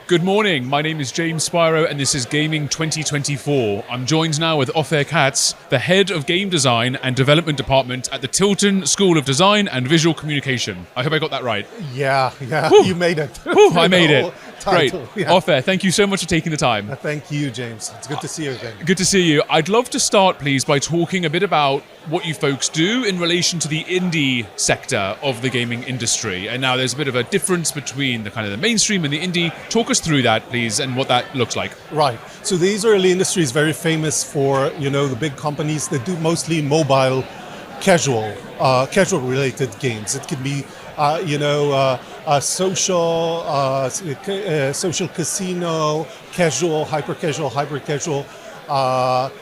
Good morning, my name is James Spyro and this is Gaming 2024. I'm joined now with Ofir Katz, the head of game design and development department at the Tiltan School of Design and Visual Communication. I hope I got that right. Yeah, Whew. you made it. Whew, I made it. Great. Yeah. Ofir, thank you so much for taking the time. Thank you, James. It's good to see you again. Good to see you. I'd love to start, please, by talking a bit about what you folks do in relation to the indie sector of the gaming industry. And now there's a bit of a difference between the kind of the mainstream and the indie. Talk us through that, please, and what that looks like. Right. So the Israeli industry is very famous for, the big companies that do mostly mobile, casual-related games. It could be, social casino, casual, hyper-casual, hybrid-casual,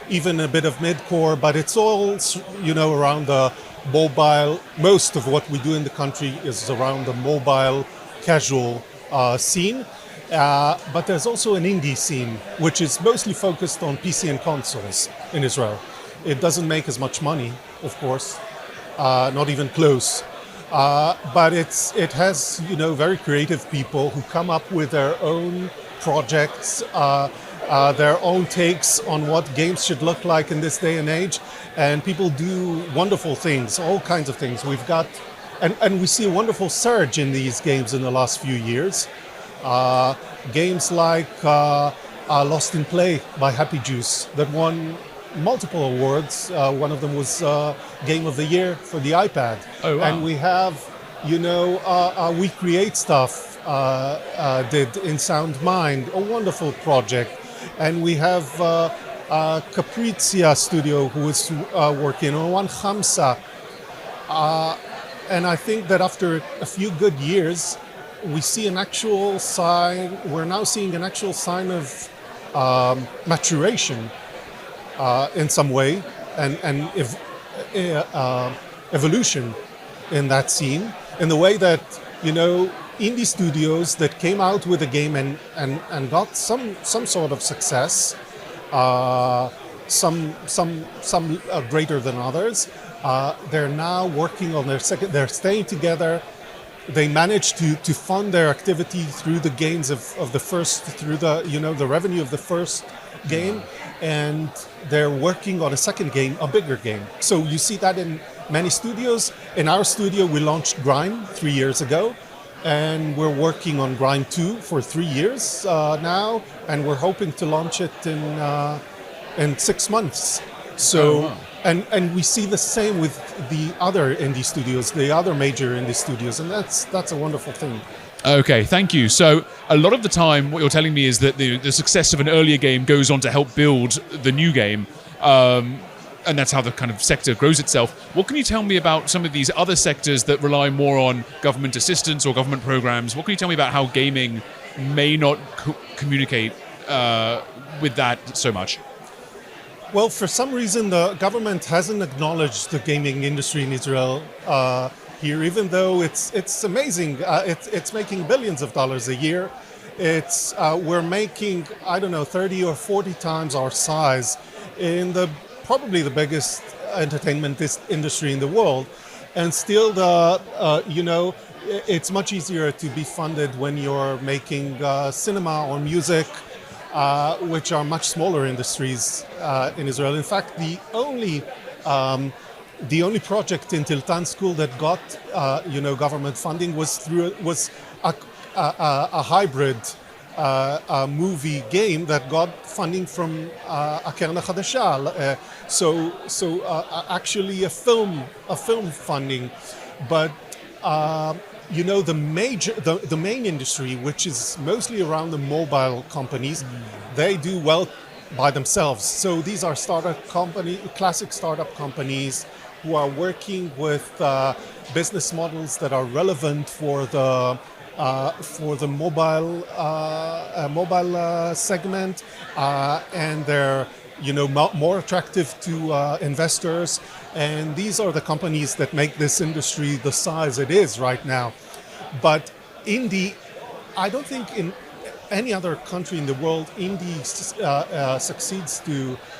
even a bit of mid-core, but it's all, around the mobile. Most of what we do in the country is around the mobile, casual scene. But there's also an indie scene, which is mostly focused on PC and consoles in Israel. It doesn't make as much money, of course, not even close. But it has, very creative people who come up with their own projects, their own takes on what games should look like in this day and age. And people do wonderful things, all kinds of things. We've got, and we see a wonderful surge in these games in the last few years. Games like Lost in Play by Happy Juice that won multiple awards. One of them was Game of the Year for the iPad. Oh, wow. And we have, We Create Stuff did in Sound Mind, a wonderful project. And we have Capricia Studio who is working on One Hamsa. And I think that after a few good years, we see an actual sign, we're now seeing an actual sign of maturation in some way and evolution in that scene, in the way that, indie studios that came out with a game and got some sort of success, some greater than others, they're now working on they're staying together. They managed to fund their activity through the gains of the first, through the revenue of the first game, and they're working on a second game, a bigger game. So you see that in many studios. In our studio, we launched Grime 3 years ago, and we're working on Grime 2 for 3 years now, and we're hoping to launch it in 6 months. So. Oh, wow. And we see the same with the other indie studios, the other major indie studios, and that's a wonderful thing. Okay, thank you. So a lot of the time, what you're telling me is that the success of an earlier game goes on to help build the new game, and that's how the kind of sector grows itself. What can you tell me about some of these other sectors that rely more on government assistance or government programs? What can you tell me about how gaming may not communicate with that so much? Well, for some reason, the government hasn't acknowledged the gaming industry in Israel here, even though it's amazing. It's making billions of dollars a year. We're making, 30 or 40 times our size in probably the biggest entertainment industry in the world. And still, it's much easier to be funded when you're making cinema or music, which are much smaller industries in Israel. In fact, the only project in Tiltan school that got government funding was a hybrid movie game that got funding from Akerna Hadasha. Actually a film funding, but. The main industry, which is mostly around the mobile companies, they do well by themselves. So these are classic startup companies who are working with business models that are relevant for the mobile segment, and they're more attractive to investors. And these are the companies that make this industry the size it is right now. But I don't think in any other country in the world, indie succeeds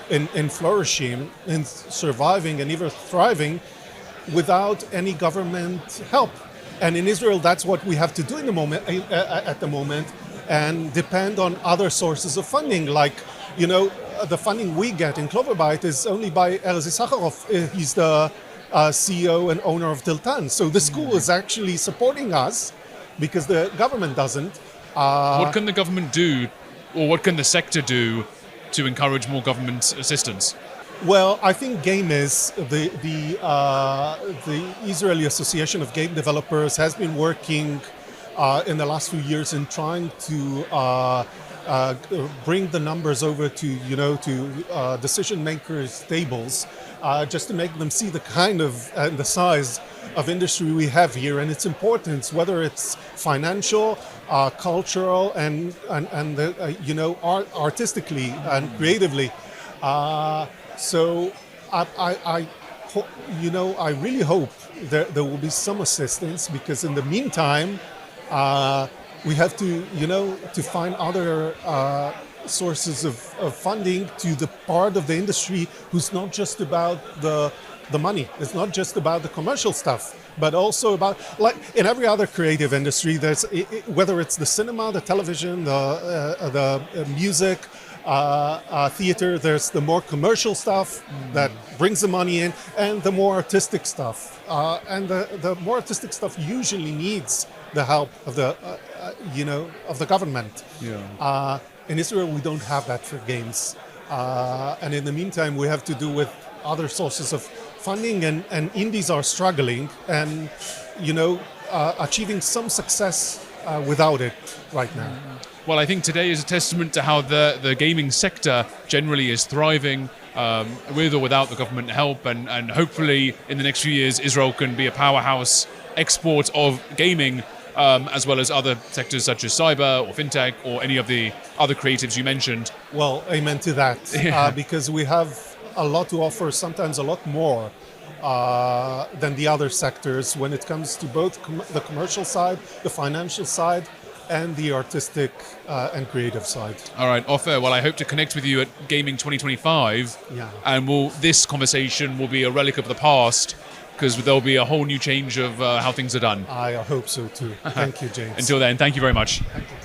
in flourishing, in surviving and even thriving without any government help. And in Israel, that's what we have to do at the moment. and depend on other sources of funding, like, the funding we get in Cloverbyte is only by Erzi Sakharov. He's the CEO and owner of Tiltan. So the school is actually supporting us because the government doesn't. What can the government do, or what can the sector do to encourage more government assistance? Well, I think GameIS, the Israeli Association of Game Developers, has been working in the last few years in trying to bring the numbers over to decision makers' tables, just to make them see the kind of and the size of industry we have here and its importance, whether it's financial, cultural, and artistically and creatively. So I really hope there will be some assistance, because in the meantime, we have to find other sources of funding to the part of the industry who's not just about the money. It's not just about the commercial stuff, but also about, like in every other creative industry, there's whether it's the cinema, the television, the music, theater, there's the more commercial stuff that brings the money in, and the more artistic stuff. And the more artistic stuff usually needs the help of the government. Yeah. In Israel, we don't have that for games. And in the meantime, we have to do with other sources of funding, and indies are struggling and, achieving some success without it right now. Well, I think today is a testament to how the gaming sector generally is thriving, with or without the government help, and hopefully in the next few years Israel can be a powerhouse export of gaming, as well as other sectors such as cyber or fintech or any of the other creatives you mentioned. Well, amen to that, because we have a lot to offer, sometimes a lot more than the other sectors when it comes to both the commercial side, the financial side, and the artistic and creative side. All right, Ofir, well, I hope to connect with you at Gaming 2025. Yeah. And this conversation will be a relic of the past, because there'll be a whole new change of how things are done. I hope so too. Thank you, James. Until then, thank you very much. Thank you.